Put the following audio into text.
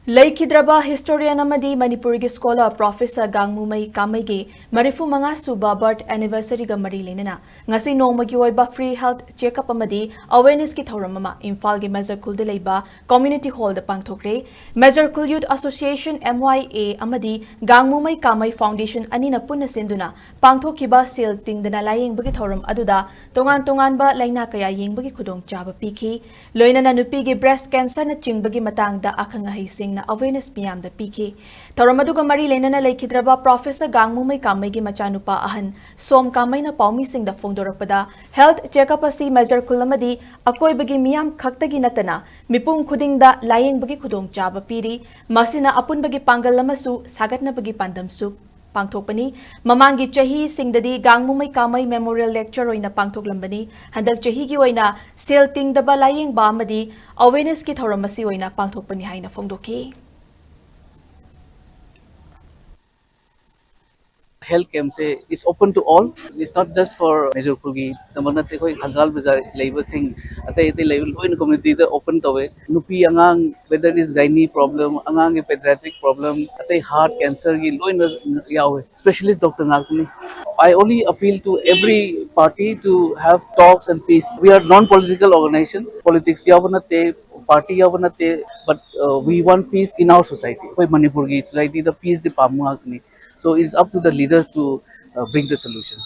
Leikhidraba historian amadi Manipuri scholar Prof Gangmumei Kamei Marifu manga Suba birth anniversary ga mari lenana ngasi nongmagi oiba free health checkup amadi awareness ki thouram ama Imphal gi Major Kul de leiba community hall da Pangthokhre Major Kul Youth Association MYA amadi Gangmumei Kamei Foundation anina punna sinduna pangthokhiba sel tingdana layeng bagi thouram aduda tongan ba laina kaya yeng bagi khudong chaba pikhi loinana nupi gi breast cancer na chingbagi matang da akhanga hising na awareness miyam da PK. Tauramaduga mari lenana Leikhidraba Professor Gangmumei Kamei gi machanupa ahan Som Kamei na paumi sing da fongdorapada health checkup asi Major Kulamadi akoi bagi miyam khaktagi natana mipung khuding da layeng bagi khudong chaba piri masina apun bagi panggal lamasu sagatna bagi pandamsu Pangthokpani mamangi chahi singdadi Gangmumei Kamei Memorial Lecture oina pangthoklambani handak chahi gi oina sel tingdaba layeng ba amadi awareness ki thauramasi oina pangthokpani haina fongdoki Health camps is open to all. It's not just for major kugi. Namanate koi hagal bazar labor thing. Ate ite level in community the open to way. Nupi angang whether it is gynae problem, angang pediatric problem, ate heart cancer gi loin yawe. Specialist doctor ngakuni. I only appeal to every party to have talks and peace. We are non-political organization. Politics yawanate party yawanate, but we want peace in our society. Koi Manipur gi society the peace the pamu. So it's up to the leaders to bring the solution.